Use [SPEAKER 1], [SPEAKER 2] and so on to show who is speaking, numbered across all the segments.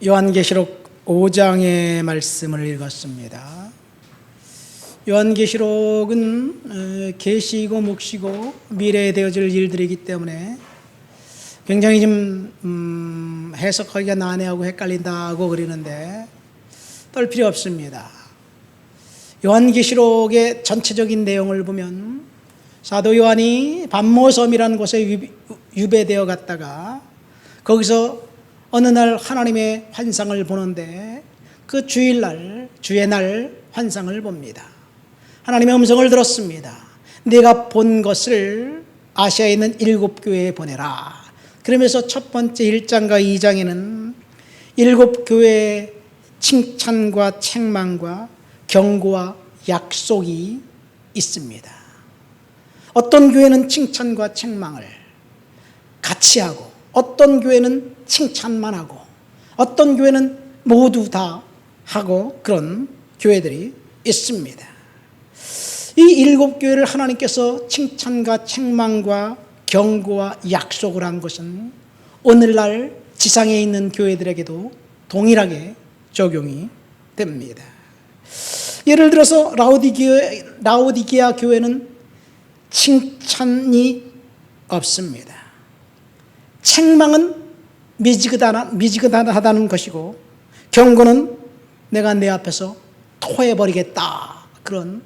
[SPEAKER 1] 요한계시록 5장의 말씀을 읽었습니다. 요한계시록은 계시이고 묵시고 미래에 되어질 일들이기 때문에 굉장히 좀 해석하기가 난해하고 헷갈린다고 그러는데 떨 필요 없습니다. 요한계시록의 전체적인 내용을 보면 사도 요한이 반모섬이라는 곳에 유배되어 갔다가 거기서 어느 날 하나님의 환상을 보는데 그 주일날, 주의 날 환상을 봅니다. 하나님의 음성을 들었습니다. 내가 본 것을 아시아에 있는 7교회에 보내라. 그러면서 첫 번째 1장과 2장에는 7교회의 칭찬과 책망과 경고와 약속이 있습니다. 어떤 교회는 칭찬과 책망을 같이 하고 어떤 교회는 칭찬만 하고 어떤 교회는 모두 다 하고 그런 교회들이 있습니다. 이 7교회를 하나님께서 칭찬과 책망과 경고와 약속을 한 것은 오늘날 지상에 있는 교회들에게도 동일하게 적용이 됩니다. 예를 들어서 라오디게아 교회는 칭찬이 없습니다. 책망은 미지근하다는 것이고 경고는 내가 내 앞에서 토해버리겠다, 그런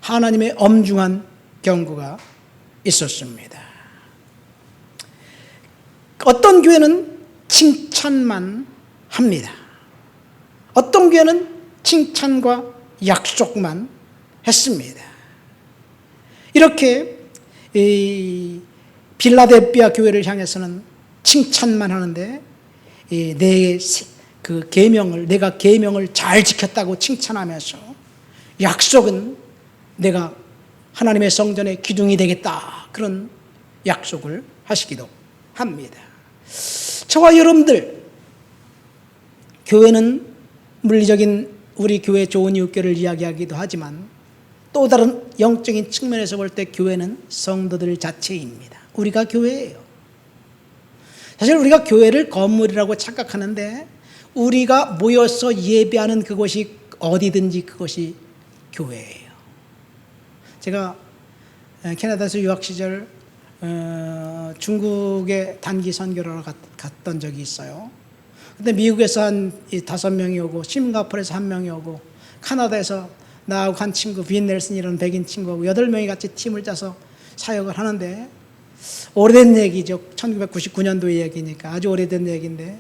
[SPEAKER 1] 하나님의 엄중한 경고가 있었습니다. 어떤 교회는 칭찬만 합니다. 어떤 교회는 칭찬과 약속만 했습니다. 이렇게 빌라델피아 교회를 향해서는 칭찬만 하는데 내가 계명을 잘 지켰다고 칭찬하면서 약속은 내가 하나님의 성전의 기둥이 되겠다, 그런 약속을 하시기도 합니다. 저와 여러분들, 교회는 물리적인 우리 교회 좋은 이웃교를 이야기하기도 하지만 또 다른 영적인 측면에서 볼 때 교회는 성도들 자체입니다. 우리가 교회예요. 사실 우리가 교회를 건물이라고 착각하는데 우리가 모여서 예배하는 그곳이 어디든지 그것이 교회예요. 제가 캐나다에서 유학 시절 중국에 단기 선교를 갔던 적이 있어요. 근데 미국에서 한 5명이 오고 싱가포르에서 1명이 오고 카나다에서 나하고 한 친구 빈 넬슨이라는 백인 친구하고 8명이 같이 팀을 짜서 사역을 하는데, 오래된 얘기죠. 1999년도 얘기니까 아주 오래된 얘기인데,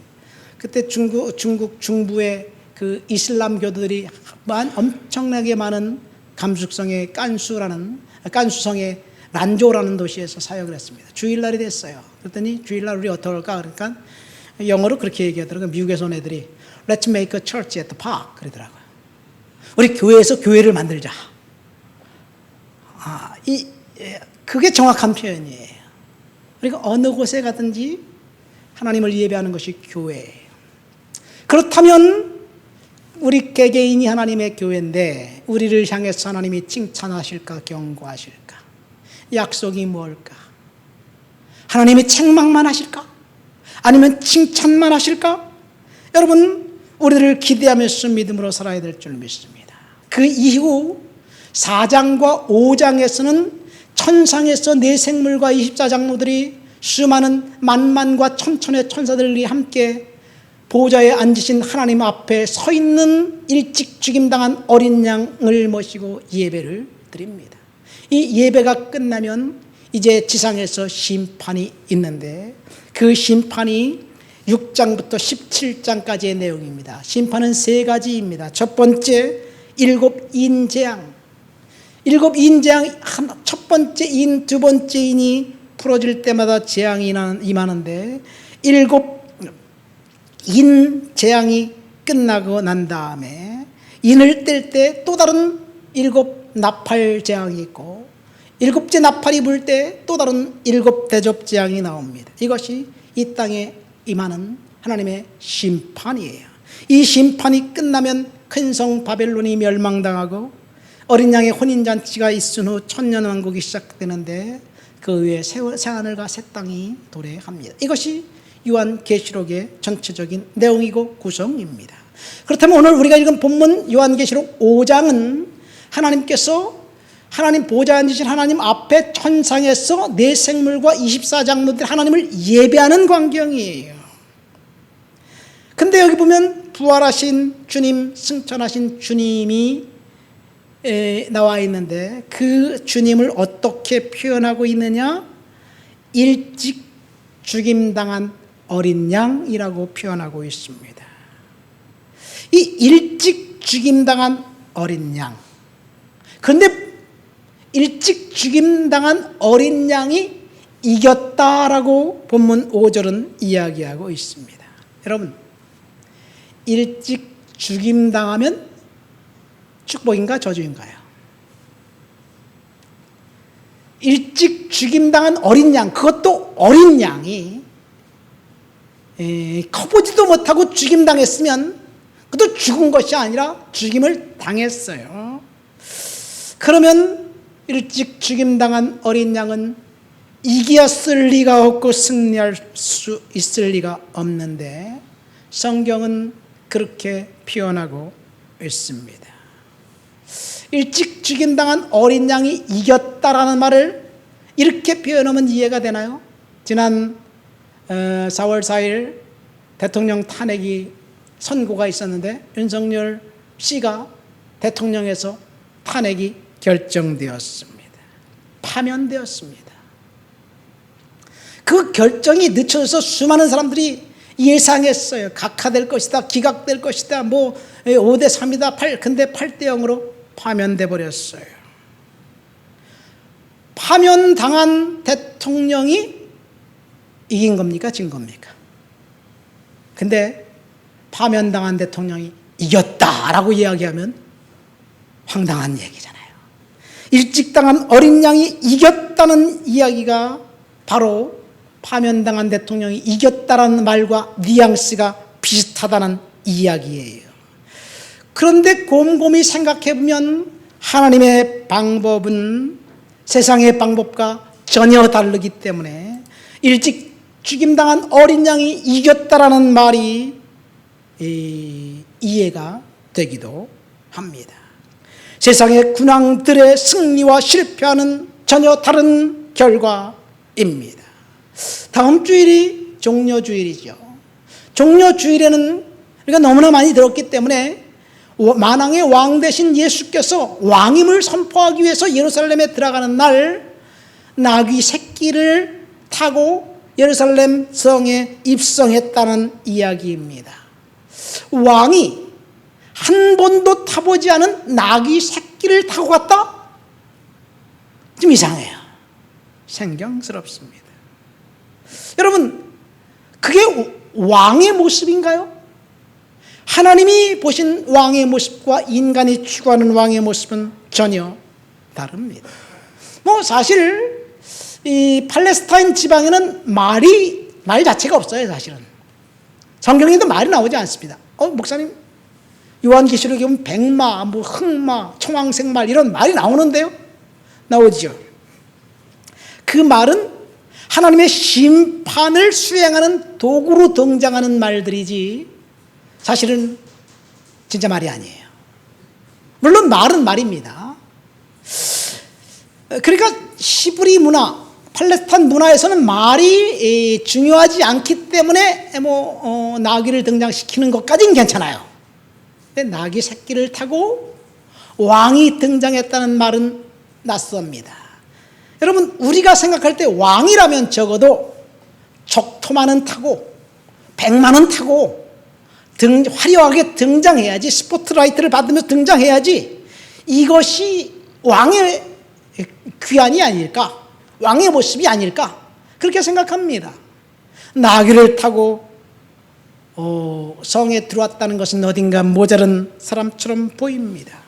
[SPEAKER 1] 그때 중국 중부의 그 이슬람교들이 엄청나게 많은 감숙성의 깐수성의 란조라는 도시에서 사역을 했습니다. 주일날이 됐어요. 그랬더니 주일날 우리 어떻게 할까? 그러니까 영어로 그렇게 얘기하더라고요. 미국에서 온 애들이 Let's make a church at the park 그러더라고요. 우리 교회에서 교회를 만들자. 그게 정확한 표현이에요. 그러니까 어느 곳에 가든지 하나님을 예배하는 것이 교회예요. 그렇다면 우리 개개인이 하나님의 교회인데 우리를 향해서 하나님이 칭찬하실까 경고하실까? 약속이 뭘까? 하나님이 책망만 하실까? 아니면 칭찬만 하실까? 여러분, 우리를 기대하면서 믿음으로 살아야 될 줄 믿습니다. 그 이후 4장과 5장에서는 천상에서 네 생물과 24장로들이 수많은 만만과 천천의 천사들이 함께 보좌에 앉으신 하나님 앞에 서 있는 일찍 죽임당한 어린 양을 모시고 예배를 드립니다. 이 예배가 끝나면 이제 지상에서 심판이 있는데 그 심판이 6장부터 17장까지의 내용입니다. 심판은 3가지입니다. 첫 번째, 7인재앙. 7인재앙, 첫 번째 인, 두 번째 인이 풀어질 때마다 재앙이 임하는데 7인 재앙이 끝나고 난 다음에 인을 뗄 때 또 다른 7 나팔 재앙이 있고 7째 나팔이 불 때 또 다른 7 대접 재앙이 나옵니다. 이것이 이 땅에 임하는 하나님의 심판이에요. 이 심판이 끝나면 큰 성 바벨론이 멸망당하고 어린 양의 혼인잔치가 있은 후 천년왕국이 시작되는데 그 위에 새하늘과 새 땅이 도래합니다. 이것이 요한계시록의 전체적인 내용이고 구성입니다. 그렇다면 오늘 우리가 읽은 본문 요한계시록 5장은 하나님께서 하나님 보좌에 앉으신 하나님 앞에 천상에서 네 생물과 24장로들이 하나님을 예배하는 광경이에요. 근데 여기 보면 부활하신 주님, 승천하신 주님이 나와 있는데 그 주님을 어떻게 표현하고 있느냐? 일찍 죽임당한 어린 양이라고 표현하고 있습니다. 이 일찍 죽임당한 어린 양. 그런데 일찍 죽임당한 어린 양이 이겼다라고 본문 5절은 이야기하고 있습니다. 여러분, 일찍 죽임당하면 축복인가 저주인가요? 일찍 죽임당한 어린 양, 그것도 어린 양이 커보지도 못하고 죽임당했으면 그것도 죽은 것이 아니라 죽임을 당했어요. 그러면 일찍 죽임당한 어린 양은 이겼을 리가 없고 승리할 수 있을 리가 없는데 성경은 그렇게 표현하고 있습니다. 일찍 죽임당한 어린 양이 이겼다라는 말을 이렇게 표현하면 이해가 되나요? 지난 4월 4일 대통령 탄핵이 선고가 있었는데 윤석열 씨가 대통령에서 탄핵이 결정되었습니다. 파면되었습니다. 그 결정이 늦춰져서 수많은 사람들이 예상했어요. 각하될 것이다, 기각될 것이다, 5대 3이다, 근데 8대 0으로 파면돼 버렸어요. 파면당한 대통령이 이긴 겁니까? 진 겁니까? 근데 파면당한 대통령이 이겼다라고 이야기하면 황당한 얘기잖아요. 일찍 당한 어린 양이 이겼다는 이야기가 바로 파면당한 대통령이 이겼다라는 말과 뉘앙스가 비슷하다는 이야기예요. 그런데 곰곰이 생각해보면 하나님의 방법은 세상의 방법과 전혀 다르기 때문에 일찍 죽임당한 어린 양이 이겼다라는 말이 이해가 되기도 합니다. 세상의 군왕들의 승리와 실패와는 전혀 다른 결과입니다. 다음 주일이 종려주일이죠. 종려주일에는 우리가 너무나 많이 들었기 때문에 만왕의 왕 되신 예수께서 왕임을 선포하기 위해서 예루살렘에 들어가는 날 나귀 새끼를 타고 예루살렘 성에 입성했다는 이야기입니다. 왕이 한 번도 타보지 않은 나귀 새끼를 타고 갔다? 좀 이상해요. 생경스럽습니다. 여러분, 그게 왕의 모습인가요? 하나님이 보신 왕의 모습과 인간이 추구하는 왕의 모습은 전혀 다릅니다. 사실 이 팔레스타인 지방에는 말 자체가 없어요. 사실은 성경에도 말이 나오지 않습니다. 목사님, 요한계시록에 보면 백마, 흑마, 청황색말 이런 말이 나오는데요. 나오죠. 그 말은 하나님의 심판을 수행하는 도구로 등장하는 말들이지 사실은 진짜 말이 아니에요. 물론 말은 말입니다. 그러니까 히브리 문화, 팔레스타인 문화에서는 말이 중요하지 않기 때문에 나귀를 등장시키는 것까지는 괜찮아요. 근데 나귀 새끼를 타고 왕이 등장했다는 말은 낯섭니다. 여러분, 우리가 생각할 때 왕이라면 적어도 족토만은 타고 백만은 타고 화려하게 등장해야지, 스포트라이트를 받으면서 등장해야지, 이것이 왕의 귀환이 아닐까, 왕의 모습이 아닐까, 그렇게 생각합니다. 나귀를 타고 성에 들어왔다는 것은 어딘가 모자란 사람처럼 보입니다.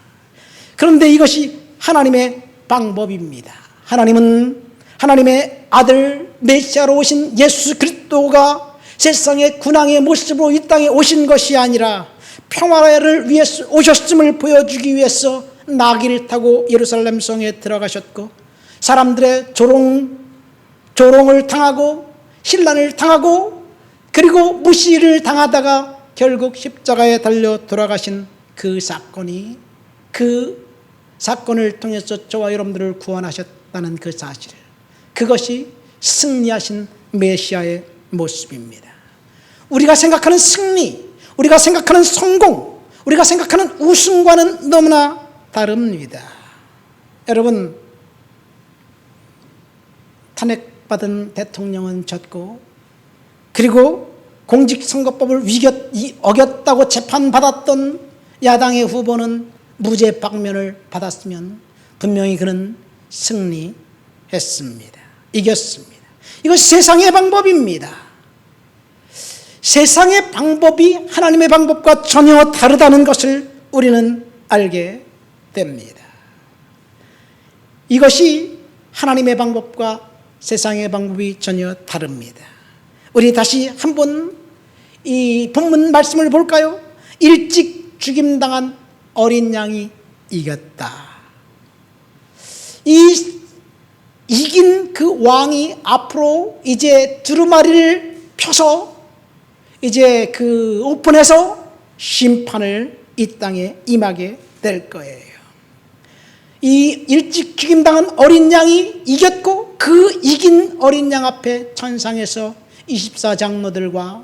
[SPEAKER 1] 그런데 이것이 하나님의 방법입니다. 하나님은 하나님의 아들 메시아로 오신 예수 그리스도가 세상의 군왕의 모습으로 이 땅에 오신 것이 아니라 평화를 위해서 오셨음을 보여주기 위해서 나귀를 타고 예루살렘 성에 들어가셨고 사람들의 조롱을 당하고 신란을 당하고 그리고 무시를 당하다가 결국 십자가에 달려 돌아가신 그 사건이, 그 사건을 통해서 저와 여러분들을 구원하셨다는 그 사실, 그것이 승리하신 메시아의 모습입니다. 우리가 생각하는 승리, 우리가 생각하는 성공, 우리가 생각하는 우승과는 너무나 다릅니다. 여러분, 탄핵받은 대통령은 졌고, 그리고 공직선거법을 어겼다고 재판받았던 야당의 후보는 무죄 방면을 받았으면 분명히 그는 승리했습니다. 이겼습니다. 이것이 세상의 방법입니다. 세상의 방법이 하나님의 방법과 전혀 다르다는 것을 우리는 알게 됩니다. 이것이 하나님의 방법과 세상의 방법이 전혀 다릅니다. 우리 다시 한번 이 본문 말씀을 볼까요? 일찍 죽임당한 어린 양이 이겼다. 이긴 그 왕이 앞으로 이제 두루마리를 펴서 이제 그 오픈해서 심판을 이 땅에 임하게 될 거예요. 이 일찍 죽임당한 어린 양이 이겼고, 그 이긴 어린 양 앞에 천상에서 24장로들과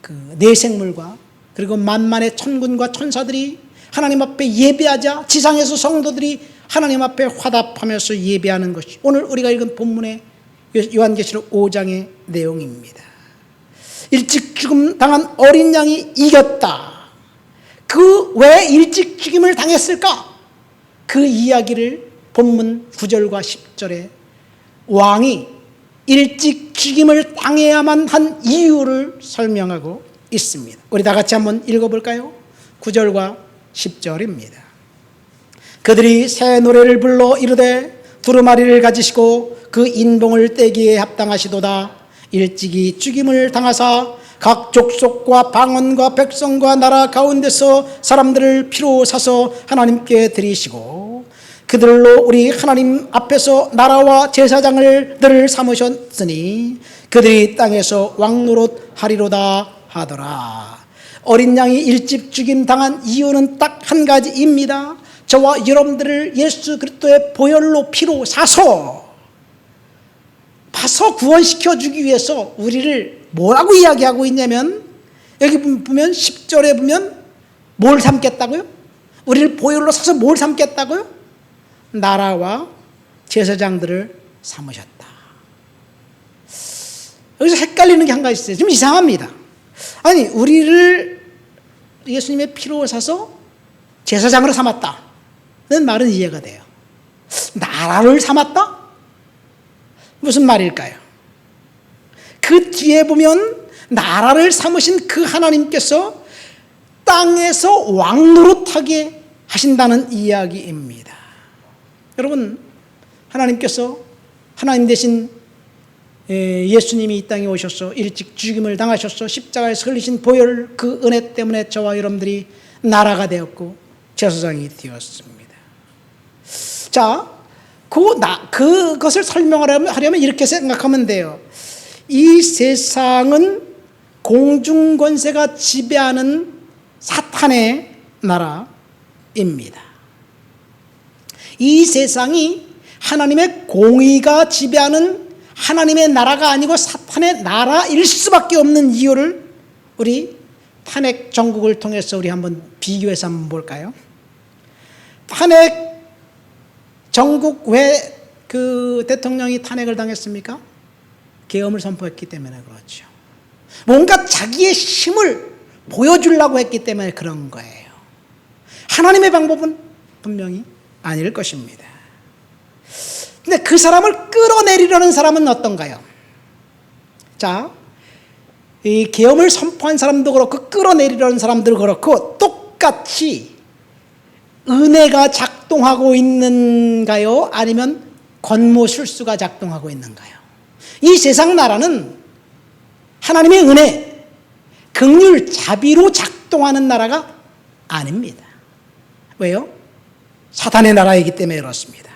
[SPEAKER 1] 그 내생물과 그리고 만만의 천군과 천사들이 하나님 앞에 예배하자 지상에서 성도들이 하나님 앞에 화답하면서 예배하는 것이 오늘 우리가 읽은 본문의 요한계시록 5장의 내용입니다. 일찍 죽음 당한 어린 양이 이겼다. 그 왜 일찍 죽임을 당했을까? 그 이야기를 본문 9절과 10절에 왕이 일찍 죽임을 당해야만 한 이유를 설명하고 있습니다. 우리 다 같이 한번 읽어볼까요? 9절과 10절입니다. 그들이 새 노래를 불러 이르되 두루마리를 가지시고 그 인봉을 떼기에 합당하시도다. 일찍이 죽임을 당하사 각 족속과 방언과 백성과 나라 가운데서 사람들을 피로 사서 하나님께 드리시고 그들로 우리 하나님 앞에서 나라와 제사장을 늘 삼으셨으니 그들이 땅에서 왕노릇 하리로다 하더라. 어린 양이 일찍 죽임 당한 이유는 딱 한 가지입니다. 저와 여러분들을 예수 그리스도의 보혈로 피로 사서 구원시켜 주기 위해서 우리를 뭐라고 이야기하고 있냐면, 여기 보면 10절에 보면 뭘 삼겠다고요? 우리를 보혈로 사서 뭘 삼겠다고요? 나라와 제사장들을 삼으셨다. 여기서 헷갈리는 게 한 가지 있어요. 좀 이상합니다. 아니, 우리를 예수님의 피로 사서 제사장으로 삼았다는 말은 이해가 돼요. 나라를 삼았다? 무슨 말일까요? 그 뒤에 보면 나라를 삼으신 그 하나님께서 땅에서 왕노릇하게 하신다는 이야기입니다. 여러분, 하나님께서 하나님 대신 예수님이 이 땅에 오셔서 일찍 죽임을 당하셔서 십자가에서 흘리신 보혈, 그 은혜 때문에 저와 여러분들이 나라가 되었고 제사장이 되었습니다. 자, 그것을 설명하려면 이렇게 생각하면 돼요. 이 세상은 공중권세가 지배하는 사탄의 나라입니다. 이 세상이 하나님의 공의가 지배하는 하나님의 나라가 아니고 사탄의 나라일 수밖에 없는 이유를 우리 탄핵 정국을 통해서 우리 한번 비교해서 한번 볼까요? 탄핵 정국 왜 그 대통령이 탄핵을 당했습니까? 계엄을 선포했기 때문에 그렇죠. 뭔가 자기의 힘을 보여주려고 했기 때문에 그런 거예요. 하나님의 방법은 분명히 아닐 것입니다. 근데 그 사람을 끌어내리려는 사람은 어떤가요? 자, 이 계엄을 선포한 사람도 그렇고 끌어내리려는 사람도 그렇고 똑같이 은혜가 작동하고 있는가요? 아니면 권모술수가 작동하고 있는가요? 이 세상 나라는 하나님의 은혜, 긍휼, 자비로 작동하는 나라가 아닙니다. 왜요? 사탄의 나라이기 때문에 그렇습니다.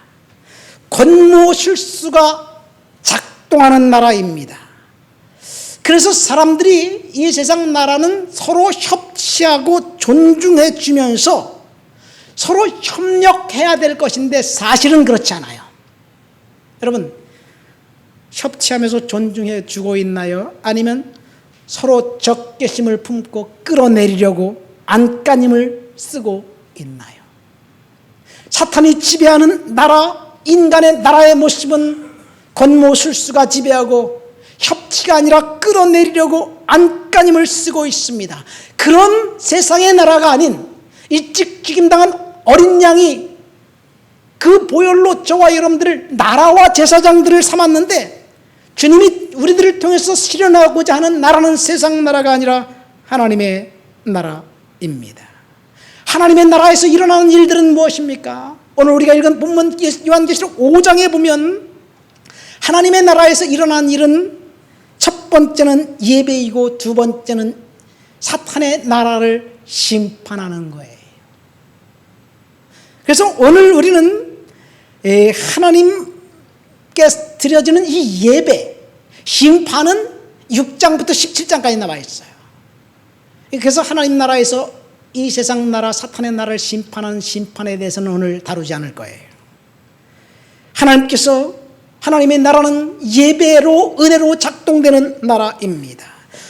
[SPEAKER 1] 권모술수가 작동하는 나라입니다. 그래서 사람들이 이 세상 나라는 서로 협치하고 존중해 주면서 서로 협력해야 될 것인데 사실은 그렇지 않아요. 여러분, 협치하면서 존중해 주고 있나요? 아니면 서로 적개심을 품고 끌어내리려고 안간힘을 쓰고 있나요? 사탄이 지배하는 나라, 인간의 나라의 모습은 권모술수가 지배하고 협치가 아니라 끌어내리려고 안간힘을 쓰고 있습니다. 그런 세상의 나라가 아닌 일찍 죽임당한 어린 양이 그 보혈로 저와 여러분들을 나라와 제사장들을 삼았는데, 주님이 우리들을 통해서 실현하고자 하는 나라는 세상 나라가 아니라 하나님의 나라입니다. 하나님의 나라에서 일어나는 일들은 무엇입니까? 오늘 우리가 읽은 본문 요한계시록 5장에 보면 하나님의 나라에서 일어나는 일은 첫 번째는 예배이고 두 번째는 사탄의 나라를 심판하는 거예요. 그래서 오늘 우리는 하나님께 드려지는 이 예배, 심판은 6장부터 17장까지 나와 있어요. 그래서 하나님 나라에서 이 세상 나라, 사탄의 나라를 심판하는 심판에 대해서는 오늘 다루지 않을 거예요. 하나님의 나라는 예배로, 은혜로 작동되는 나라입니다.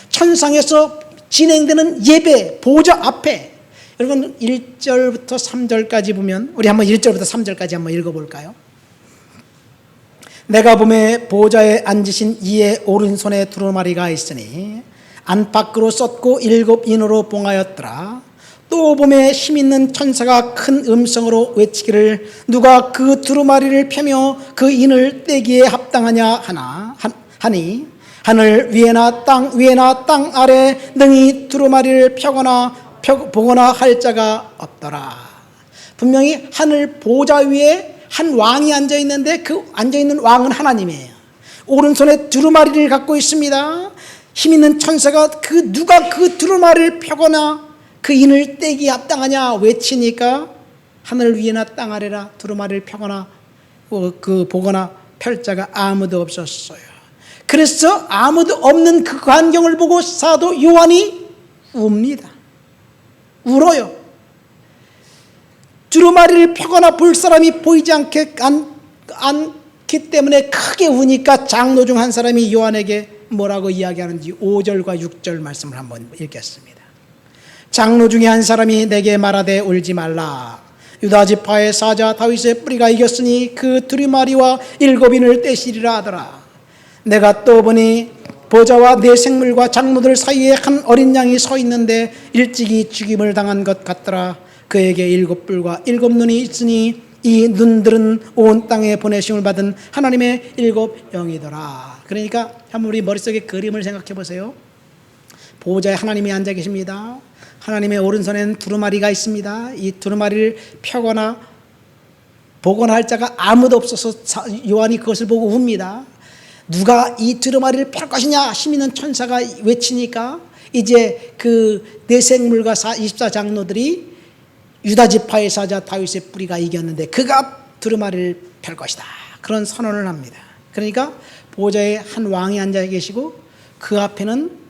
[SPEAKER 1] 천상에서 진행되는 예배, 보좌 앞에, 여러분 1절부터 3절까지 보면, 우리 한번 1절부터 3절까지 한번 읽어볼까요? 내가 보매 보좌에 앉으신 이의 오른손에 두루마리가 있으니 안팎으로 쏟고 7 인으로 봉하였더라. 또 보매 힘있는 천사가 큰 음성으로 외치기를 누가 그 두루마리를 펴며 그 인을 떼기에 합당하냐 하니 하늘 위에나 땅 아래 능히 두루마리를 펴거나 보거나 할 자가 없더라. 분명히 하늘 보좌 위에 한 왕이 앉아있는데 그 앉아있는 왕은 하나님이에요. 오른손에 두루마리를 갖고 있습니다. 힘있는 천사가 누가 그 두루마리를 펴거나 그 인을 떼기에 합당하냐 외치니까 하늘 위에나 땅 아래나 두루마리를 펴거나 보거나 펼 자가 아무도 없었어요. 그래서 아무도 없는 그 광경을 보고 사도 요한이 웁니다. 울어요. 두루마리를 펴거나 볼 사람이 보이지 않기 때문에 크게 우니까 장로 중 한 사람이 요한에게 뭐라고 이야기하는지 5절과 6절 말씀을 한번 읽겠습니다. 장로 중에 한 사람이 내게 말하되 울지 말라. 유다 지파의 사자 다윗의 뿌리가 이겼으니 그 두루마리와 7인을 떼시리라 하더라. 내가 또 보니 보좌와 네 생물과 장로들 사이에 한 어린 양이 서 있는데 일찍이 죽임을 당한 것 같더라. 그에게 7뿔과 7눈이 있으니 이 눈들은 온 땅에 보내심을 받은 하나님의 7 영이더라. 그러니까 한번 우리 머릿속에 그림을 생각해 보세요. 보좌에 하나님이 앉아 계십니다. 하나님의 오른손에는 두루마리가 있습니다. 이 두루마리를 펴거나 보거나 할 자가 아무도 없어서 요한이 그것을 보고 웁니다. 누가 이 두루마리를 펼 것이냐 힘있는 천사가 외치니까 이제 그 네 생물과 24장로들이 유다 지파의 사자 다윗의 뿌리가 이겼는데 그가 두루마리를 펼 것이다. 그런 선언을 합니다. 그러니까 보좌에 한 왕이 앉아 계시고 그 앞에는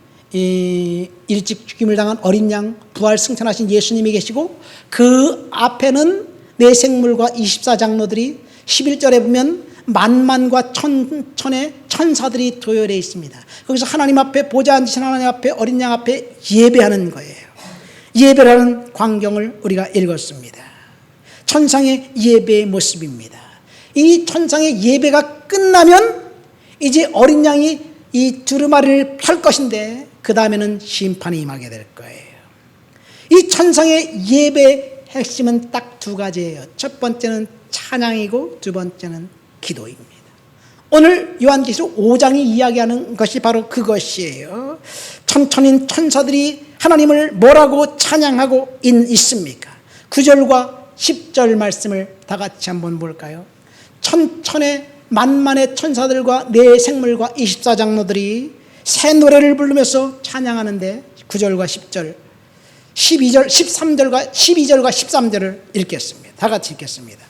[SPEAKER 1] 일찍 죽임을 당한 어린 양 부활 승천하신 예수님이 계시고 그 앞에는 네 생물과 24장로들이 11절에 보면 만만과 천천의 천사들이 도열해 있습니다. 거기서 하나님 앞에 보좌 앉으신 하나님 앞에 어린 양 앞에 예배하는 거예요. 예배라는 광경을 우리가 읽었습니다. 천상의 예배의 모습입니다. 이 천상의 예배가 끝나면 이제 어린 양이 이 두루마리를 펼 것인데 그 다음에는 심판이 임하게 될 거예요. 이 천상의 예배의 핵심은 딱 두 가지예요. 첫 번째는 찬양이고 두 번째는 기도입니다. 오늘 요한계시록 5장이 이야기하는 것이 바로 그것이에요. 천천인 천사들이 하나님을 뭐라고 찬양하고 있습니까? 9절과 10절 말씀을 다 같이 한번 볼까요? 천천의 만만의 천사들과 네 생물과 24장로들이 새 노래를 부르면서 찬양하는데 9절과 10절 12절 13절과 12절과 13절을 읽겠습니다. 다 같이 읽겠습니다.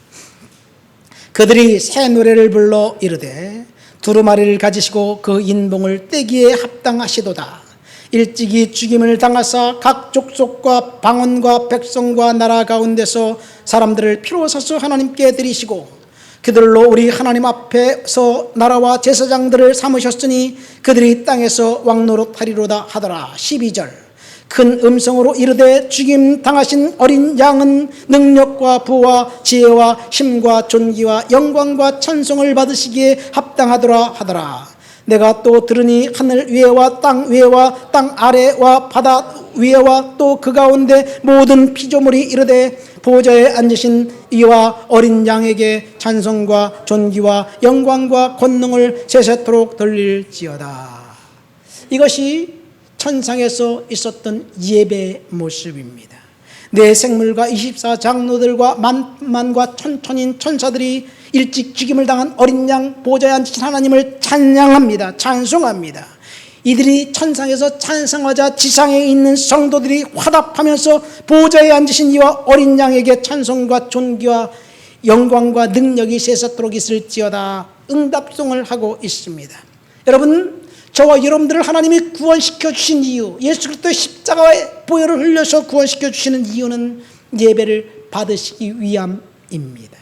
[SPEAKER 1] 그들이 새 노래를 불러 이르되 두루마리를 가지시고 그 인봉을 떼기에 합당하시도다. 일찍이 죽임을 당하사 각 족속과 방언과 백성과 나라 가운데서 사람들을 피로 사수 하나님께 드리시고 그들로 우리 하나님 앞에서 나라와 제사장들을 삼으셨으니 그들이 땅에서 왕노릇하리로다 하더라. 12절. 큰 음성으로 이르되 죽임 당하신 어린 양은 능력과 부와 지혜와 힘과 존귀와 영광과 찬송을 받으시기에 합당하더라 하더라. 내가 또 들으니 하늘 위에와 땅 위에와 땅 아래와 바다 위에와 또 그 가운데 모든 피조물이 이르되 보좌에 앉으신 이와 어린 양에게 찬송과 존귀와 영광과 권능을 세세토록 돌릴지어다. 이것이 천상에서 있었던 예배 모습입니다. 네 생물과 24장로들과 만만과 천천인 천사들이 일찍 죽임을 당한 어린 양 보좌에 앉으신 하나님을 찬양합니다. 찬송합니다. 이들이 천상에서 찬송하자 지상에 있는 성도들이 화답하면서 보좌에 앉으신 이와 어린 양에게 찬송과 존귀와 영광과 능력이 세세토록 있을지어다 응답송을 하고 있습니다. 여러분, 저와 여러분들을 하나님이 구원시켜 주신 이유, 예수 그리스도의 십자가의 보혈을 흘려서 구원시켜 주시는 이유는 예배를 받으시기 위함입니다.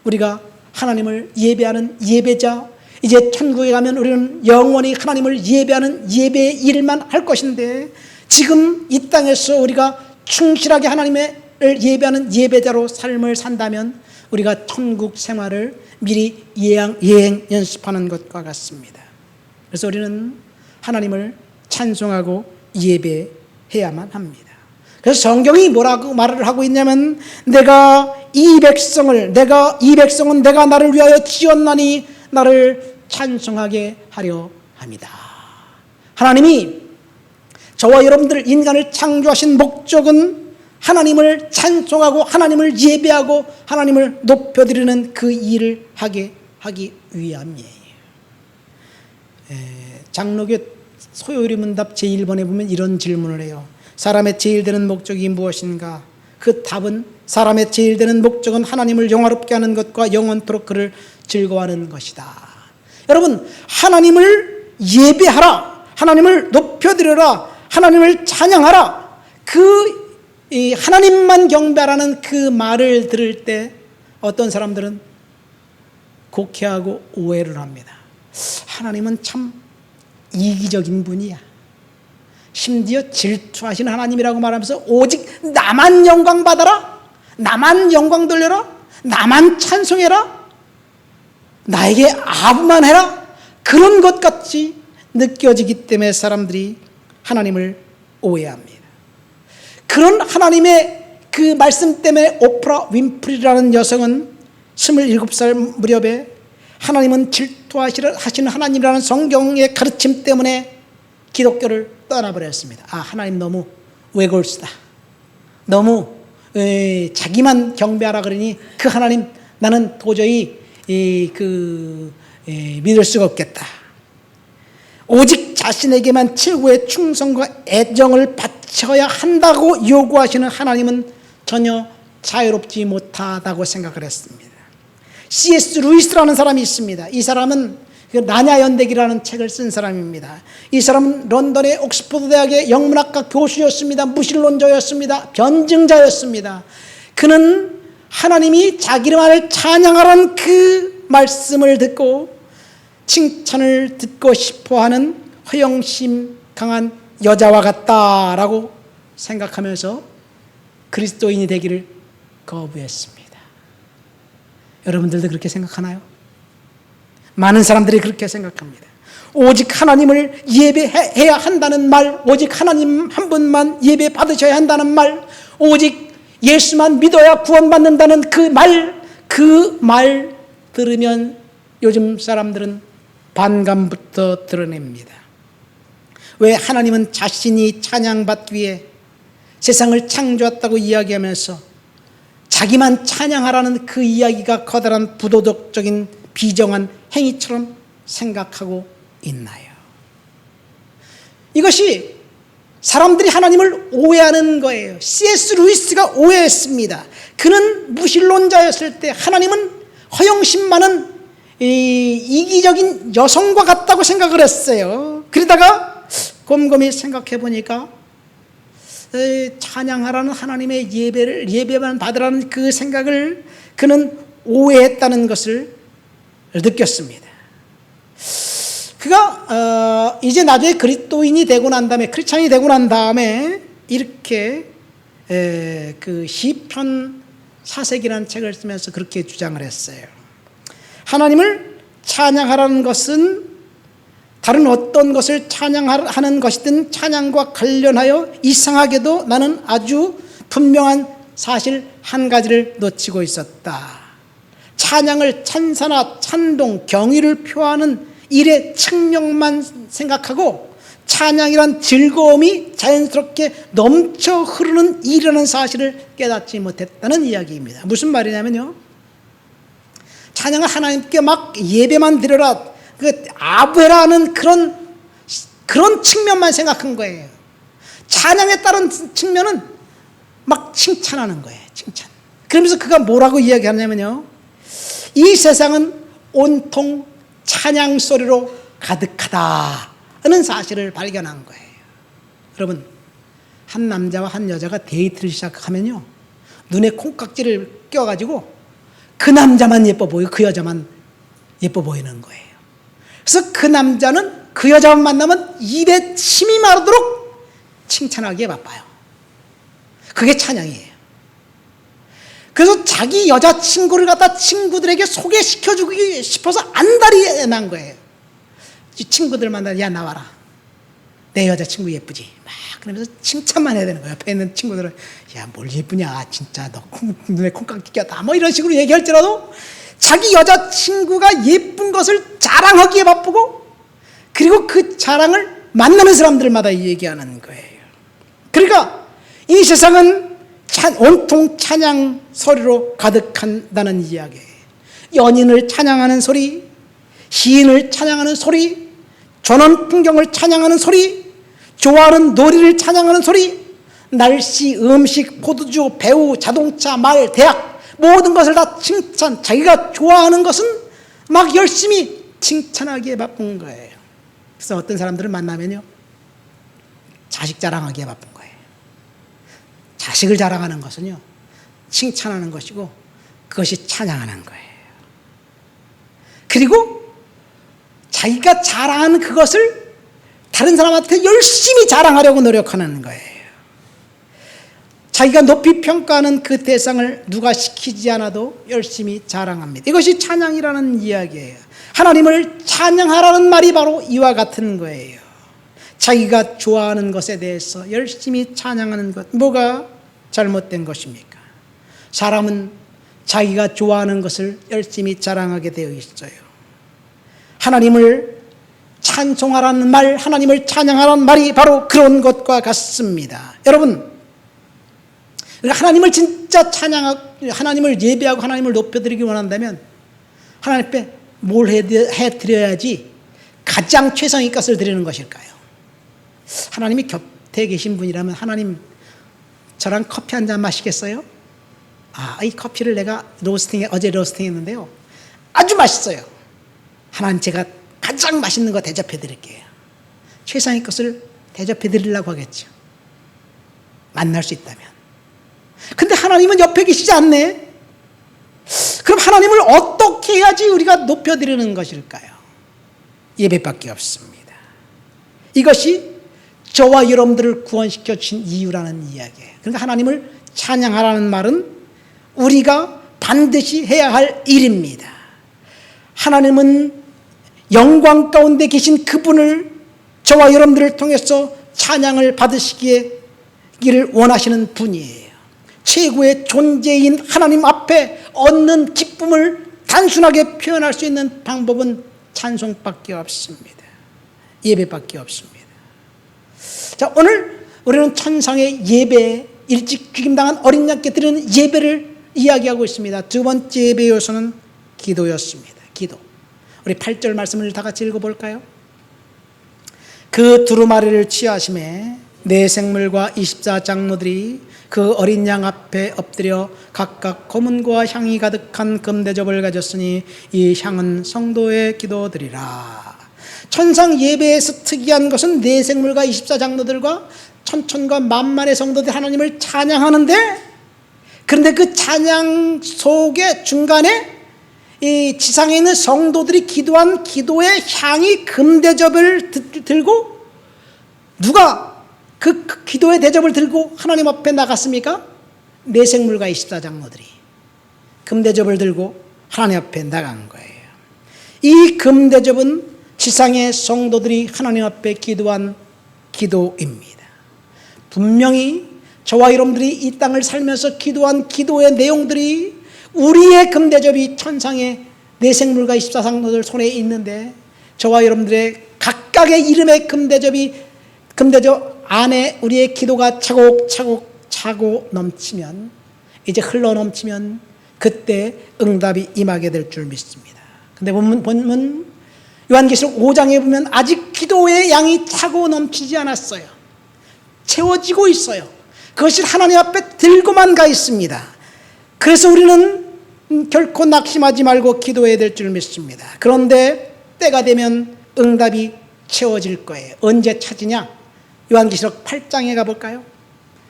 [SPEAKER 1] 우리가 하나님을 예배하는 예배자, 이제 천국에 가면 우리는 영원히 하나님을 예배하는 예배의 일만 할 것인데 지금 이 땅에서 우리가 충실하게 하나님을 예배하는 예배자로 삶을 산다면 우리가 천국 생활을 미리 예행 연습하는 것과 같습니다. 그래서 우리는 하나님을 찬송하고 예배해야만 합니다. 그래서 성경이 뭐라고 말을 하고 있냐면 내가 이 백성은 내가 나를 위하여 지었나니 나를 찬송하게 하려 합니다. 하나님이 저와 여러분들 인간을 창조하신 목적은 하나님을 찬송하고 하나님을 예배하고 하나님을 높여드리는 그 일을 하기 위함이에요. 장로교 소요리 문답 제1번에 보면 이런 질문을 해요. 사람의 제일 되는 목적이 무엇인가? 그 답은 사람의 제일 되는 목적은 하나님을 영화롭게 하는 것과 영원토록 그를 즐거워하는 것이다. 여러분, 하나님을 예배하라, 하나님을 높여드려라, 하나님을 찬양하라, 이 하나님만 경배하라는 그 말을 들을 때 어떤 사람들은 곡해하고 오해를 합니다. 하나님은 참 이기적인 분이야. 심지어 질투하시는 하나님이라고 말하면서 오직 나만 영광 받아라, 나만 영광 돌려라, 나만 찬송해라, 나에게 아부만 해라, 그런 것 같이 느껴지기 때문에 사람들이 하나님을 오해합니다. 그런 하나님의 그 말씀 때문에 오프라 윈프리라는 여성은 27살 무렵에 하나님은 질투하시는 하나님이라는 성경의 가르침 때문에 기독교를 떠나버렸습니다. 하나님 너무 외골수다, 너무 자기만 경배하라 그러니 그 하나님 나는 도저히 믿을 수가 없겠다. 오직 자신에게만 최고의 충성과 애정을 바쳐야 한다고 요구하시는 하나님은 전혀 자유롭지 못하다고 생각을 했습니다. C.S. 루이스라는 사람이 있습니다. 이 사람은 나냐 연대기라는 책을 쓴 사람입니다. 이 사람은 런던의 옥스퍼드 대학의 영문학과 교수였습니다. 무신론자였습니다. 변증자였습니다. 그는 하나님이 자기만을 찬양하라는 그 말씀을 듣고 칭찬을 듣고 싶어하는 허영심 강한 여자와 같다라고 생각하면서 그리스도인이 되기를 거부했습니다. 여러분들도 그렇게 생각하나요? 많은 사람들이 그렇게 생각합니다. 오직 하나님을 예배해야 한다는 말, 오직 하나님 한 분만 예배 받으셔야 한다는 말, 오직 예수만 믿어야 구원받는다는 그 말 들으면 요즘 사람들은 반감부터 드러냅니다. 왜 하나님은 자신이 찬양받기 위해 세상을 창조했다고 이야기하면서 자기만 찬양하라는 그 이야기가 커다란 부도덕적인 비정한 행위처럼 생각하고 있나요? 이것이 사람들이 하나님을 오해하는 거예요. C.S. 루이스가 오해했습니다. 그는 무신론자였을 때 하나님은 허영심 많은 이기적인 여성과 같다고 생각을 했어요. 그러다가 곰곰이 생각해 보니까 찬양하라는 하나님의 예배만 받으라는 그 생각을 그는 오해했다는 것을 느꼈습니다. 그가 이제 나중에 그리스도인이 되고 난 다음에, 크리스찬이 되고 난 다음에 이렇게 그 시편 사색이라는 책을 쓰면서 그렇게 주장을 했어요. 하나님을 찬양하라는 것은 다른 어떤 것을 찬양하는 것이든 찬양과 관련하여 이상하게도 나는 아주 분명한 사실 한 가지를 놓치고 있었다. 찬양을 찬사나 찬동, 경의를 표하는 일의 측면만 생각하고 찬양이란 즐거움이 자연스럽게 넘쳐 흐르는 일이라는 사실을 깨닫지 못했다는 이야기입니다. 무슨 말이냐면요, 찬양을 하나님께 막 예배만 드려라, 그 아부해라는 그런 측면만 생각한 거예요. 찬양에 따른 측면은 막 칭찬하는 거예요. 칭찬. 그러면서 그가 뭐라고 이야기하냐면요, 이 세상은 온통 찬양 소리로 가득하다는 사실을 발견한 거예요. 여러분, 한 남자와 한 여자가 데이트를 시작하면요, 눈에 콩깍지를 껴가지고 그 남자만 예뻐 보이고 그 여자만 예뻐 보이는 거예요. 그래서 그 남자는 그 여자만 만나면 입에 침이 마르도록 칭찬하기에 바빠요. 그게 찬양이에요. 그래서 자기 여자친구를 갖다 친구들에게 소개시켜주고 싶어서 안달이 난 거예요. 친구들 만나서 야 나와라, 내 여자친구 예쁘지? 막 그러면서 칭찬만 해야 되는 거예요. 옆에 있는 친구들은 야 뭘 예쁘냐, 진짜 너 눈에 콩깍지 꼈다, 뭐 이런 식으로 얘기할지라도 자기 여자친구가 예쁜 것을 자랑하기에 바쁘고, 그리고 그 자랑을 만나는 사람들마다 얘기하는 거예요. 그러니까 이 세상은 온통 찬양 소리로 가득한다는 이야기예요. 연인을 찬양하는 소리, 시인을 찬양하는 소리, 전원 풍경을 찬양하는 소리, 좋아하는 놀이를 찬양하는 소리, 날씨, 음식, 포도주, 배우, 자동차, 말, 대학, 모든 것을 다 칭찬, 자기가 좋아하는 것은 막 열심히 칭찬하기에 바쁜 거예요. 그래서 어떤 사람들을 만나면요, 자식 자랑하기에 바쁜 거예요. 자식을 자랑하는 것은요, 칭찬하는 것이고 그것이 찬양하는 거예요. 그리고 자기가 자랑하는 그것을 다른 사람한테 열심히 자랑하려고 노력하는 거예요. 자기가 높이 평가하는 그 대상을 누가 시키지 않아도 열심히 자랑합니다. 이것이 찬양이라는 이야기예요. 하나님을 찬양하라는 말이 바로 이와 같은 거예요. 자기가 좋아하는 것에 대해서 열심히 찬양하는 것, 뭐가 잘못된 것입니까? 사람은 자기가 좋아하는 것을 열심히 자랑하게 되어 있어요. 하나님을 찬송하라는 말, 하나님을 찬양하라는 말이 바로 그런 것과 같습니다. 여러분, 하나님을 진짜 찬양하고 하나님을 예배하고 하나님을 높여드리기 원한다면 하나님 앞에 뭘 해드려야지 가장 최상의 것을 드리는 것일까요? 하나님이 곁에 계신 분이라면 하나님 저랑 커피 한 잔 마시겠어요? 이 커피를 내가 어제 로스팅 했는데요, 아주 맛있어요. 하나님 제가 가장 맛있는 거 대접해 드릴게요. 최상의 것을 대접해 드리려고 하겠죠, 만날 수 있다면. 근데 하나님은 옆에 계시지 않네. 그럼 하나님을 어떻게 해야지 우리가 높여드리는 것일까요? 예배밖에 없습니다. 이것이 저와 여러분들을 구원시켜 주신 이유라는 이야기예요. 그러니까 하나님을 찬양하라는 말은 우리가 반드시 해야 할 일입니다. 하나님은 영광 가운데 계신 그분을 저와 여러분들을 통해서 찬양을 받으시기를 원하시는 분이에요. 최고의 존재인 하나님 앞에 얻는 기쁨을 단순하게 표현할 수 있는 방법은 찬송밖에 없습니다. 예배밖에 없습니다. 자, 오늘 우리는 천상의 예배, 일찍 죽임당한 어린 양께 드리는 예배를 이야기하고 있습니다. 두 번째 예배 요소는 기도였습니다. 기도. 우리 8절 말씀을 다 같이 읽어볼까요? 그 두루마리를 취하심에 네 생물과 24장로들이 그 어린 양 앞에 엎드려 각각 고문과 향이 가득한 금대접을 가졌으니 이 향은 성도의 기도들이라. 천상 예배에서 특이한 것은 네 생물과 24장로들과 천천과 만만의 성도들 하나님을 찬양하는데, 그런데 그 찬양 속에 중간에 이 지상에 있는 성도들이 기도한 기도의 향이 금대접을 들고, 누가 그 기도의 대접을 들고 하나님 앞에 나갔습니까? 네 생물과 24장로들이 금대접을 들고 하나님 앞에 나간 거예요. 이 금대접은 지상의 성도들이 하나님 앞에 기도한 기도입니다. 분명히 저와 여러분들이 이 땅을 살면서 기도한 기도의 내용들이 우리의 금대접이 천상의 네 생물과 24장로들 손에 있는데, 저와 여러분들의 각각의 이름의 금대접 안에 우리의 기도가 차곡차곡 차고 넘치면, 이제 흘러 넘치면 그때 응답이 임하게 될 줄 믿습니다. 근데 본문 요한계시록 5장에 보면 아직 기도의 양이 차고 넘치지 않았어요. 채워지고 있어요. 그것이 하나님 앞에 들고만 가 있습니다. 그래서 우리는 결코 낙심하지 말고 기도해야 될 줄 믿습니다. 그런데 때가 되면 응답이 채워질 거예요. 언제 찾으냐? 요한계시록 8장에 가볼까요?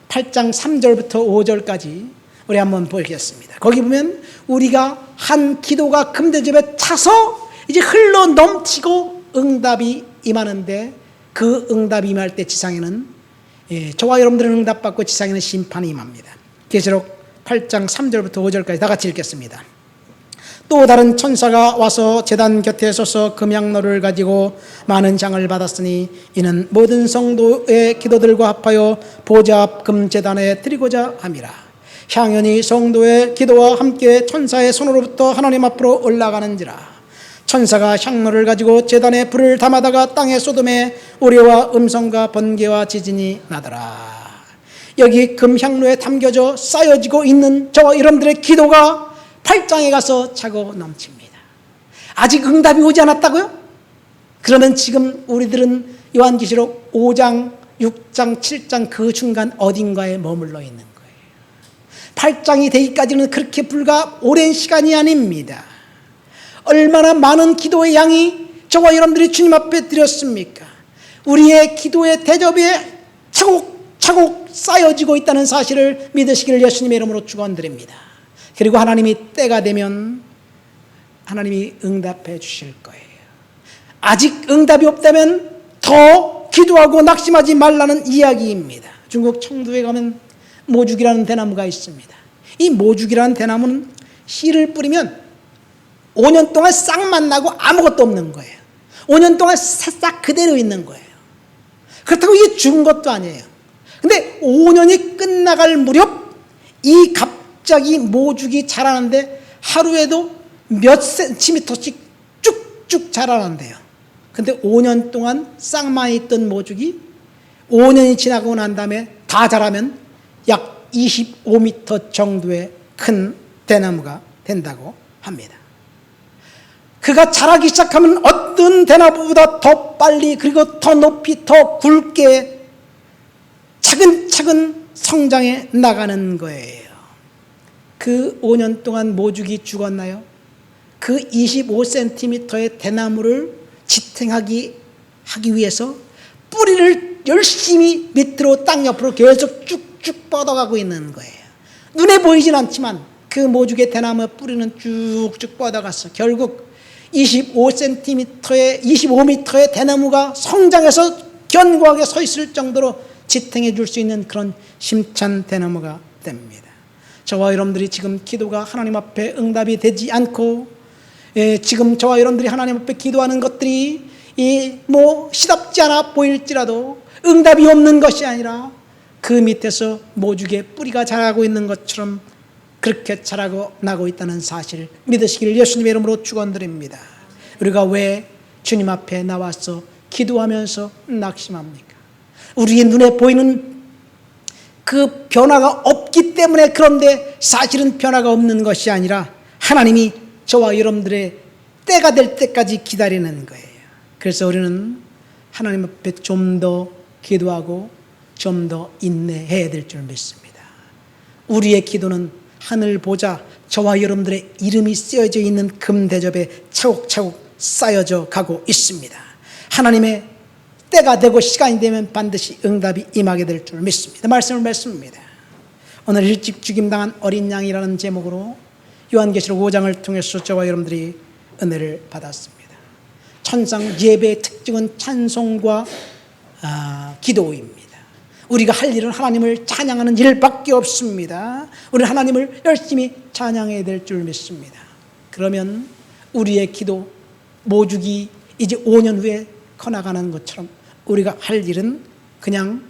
[SPEAKER 1] 8장 3절부터 5절까지 우리 한번 보겠습니다. 거기 보면 우리가 한 기도가 금대접에 차서 이제 흘러 넘치고 응답이 임하는데, 그 응답이 임할 때 지상에는, 저와 여러분들은 응답받고 지상에는 심판이 임합니다. 계시록 8장 3절부터 5절까지 다 같이 읽겠습니다. 또 다른 천사가 와서 제단 곁에 서서 금향로를 가지고 많은 장을 받았으니 이는 모든 성도의 기도들과 합하여 보좌 앞 금제단에 드리고자 함이라. 향연이 성도의 기도와 함께 천사의 손으로부터 하나님 앞으로 올라가는지라. 천사가 향로를 가지고 제단에 불을 담아다가 땅에 쏟음에 우레와 음성과 번개와 지진이 나더라. 여기 금향로에 담겨져 쌓여지고 있는 저와 여러분들의 기도가 8장에 가서 차고 넘칩니다. 아직 응답이 오지 않았다고요? 그러면 지금 우리들은 요한계시록 5장, 6장, 7장 그 중간 어딘가에 머물러 있는 거예요. 8장이 되기까지는 그렇게 불과 오랜 시간이 아닙니다. 얼마나 많은 기도의 양이 저와 여러분들이 주님 앞에 드렸습니까? 우리의 기도의 대접에 차곡차곡 쌓여지고 있다는 사실을 믿으시기를 예수님의 이름으로 축원드립니다. 그리고 하나님이 때가 되면 하나님이 응답해 주실 거예요. 아직 응답이 없다면 더 기도하고 낙심하지 말라는 이야기입니다. 중국 청두에 가면 모죽이라는 대나무가 있습니다. 이 모죽이라는 대나무는 씨를 뿌리면 5년 동안 싹만 나고 아무것도 없는 거예요. 5년 동안 싹 그대로 있는 거예요. 그렇다고 이게 죽은 것도 아니에요. 근데 5년이 끝나갈 무렵 이 갑자기 모죽이 자라는데 하루에도 몇 센티미터씩 쭉쭉 자라는데요. 근데 5년 동안 싹만 있던 모죽이 5년이 지나고 난 다음에 다 자라면 약 25m 정도의 큰 대나무가 된다고 합니다. 그가 자라기 시작하면 어떤 대나무보다 더 빨리, 그리고 더 높이, 더 굵게 차근차근 성장해 나가는 거예요. 그 5년 동안 모죽이 죽었나요? 그 25cm의 대나무를 지탱하기 위해서 뿌리를 열심히 밑으로 땅 옆으로 계속 쭉쭉 뻗어가고 있는 거예요. 눈에 보이진 않지만 그 모죽의 대나무 뿌리는 쭉쭉 뻗어갔어. 결국 25m의 대나무가 성장해서 견고하게 서 있을 정도로 지탱해 줄 수 있는 그런 힘찬 대나무가 됩니다. 저와 여러분들이 지금 기도가 하나님 앞에 응답이 되지 않고, 지금 저와 여러분들이 하나님 앞에 기도하는 것들이 시답지 않아 보일지라도 응답이 없는 것이 아니라 그 밑에서 모죽의 뿌리가 자라고 있는 것처럼 그렇게 자라고 나고 있다는 사실을 믿으시기를 예수님의 이름으로 축원드립니다. 우리가 왜 주님 앞에 나와서 기도하면서 낙심합니까? 우리의 눈에 보이는 그 변화가 없기 때문에. 그런데 사실은 변화가 없는 것이 아니라 하나님이 저와 여러분들의 때가 될 때까지 기다리는 거예요. 그래서 우리는 하나님 앞에 좀 더 기도하고 좀 더 인내해야 될 줄 믿습니다. 우리의 기도는 하늘 보자 저와 여러분들의 이름이 쓰여져 있는 금대접에 차곡차곡 쌓여져 가고 있습니다. 하나님의 때가 되고 시간이 되면 반드시 응답이 임하게 될 줄 믿습니다. 말씀을 맺습니다. 오늘 일찍 죽임당한 어린 양이라는 제목으로 요한계시록 5장을 통해서 저와 여러분들이 은혜를 받았습니다. 천상 예배의 특징은 찬송과 기도입니다. 우리가 할 일은 하나님을 찬양하는 일밖에 없습니다. 우리는 하나님을 열심히 찬양해야 될 줄 믿습니다. 그러면 우리의 기도 모죽이 이제 5년 후에 커나가는 것처럼 우리가 할 일은 그냥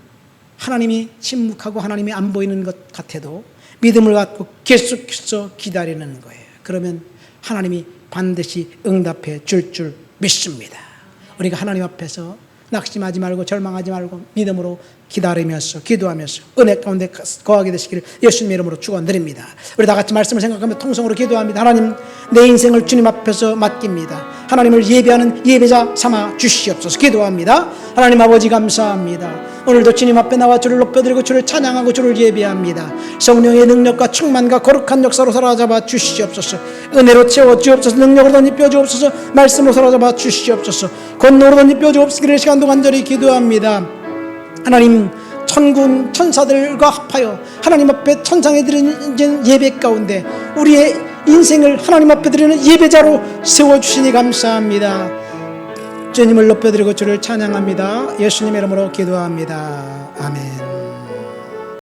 [SPEAKER 1] 하나님이 침묵하고 하나님이 안 보이는 것 같아도 믿음을 갖고 계속해서 기다리는 거예요. 그러면 하나님이 반드시 응답해 줄 믿습니다. 우리가 하나님 앞에서 낙심하지 말고 절망하지 말고 믿음으로 기다리면서 기도하면서 은혜 가운데 거하게 되시기를 예수님 이름으로 축원드립니다. 우리 다 같이 말씀을 생각하며 통성으로 기도합니다. 하나님, 내 인생을 주님 앞에서 맡깁니다. 하나님을 예배하는 예배자 삼아 주시옵소서. 기도합니다. 하나님 아버지 감사합니다. 오늘도 주님 앞에 나와 주를 높여드리고 주를 찬양하고 주를 예배합니다. 성령의 능력과 충만과 거룩한 역사로 사로잡아 주시옵소서. 은혜로 채워 주옵소서. 능력으로 덧입혀 주옵소서. 말씀으로 사로잡아 주시옵소서. 권능으로 덧입혀 주옵소서. 시간도 간절히 기도합니다. 하나님, 천군 천사들과 합하여 하나님 앞에 천상에 드리는 예배 가운데 우리의 인생을 하나님 앞에 드리는 예배자로 세워주시니 감사합니다. 주님을 높여드리고 주를 찬양합니다. 예수님 이름으로 기도합니다. 아멘.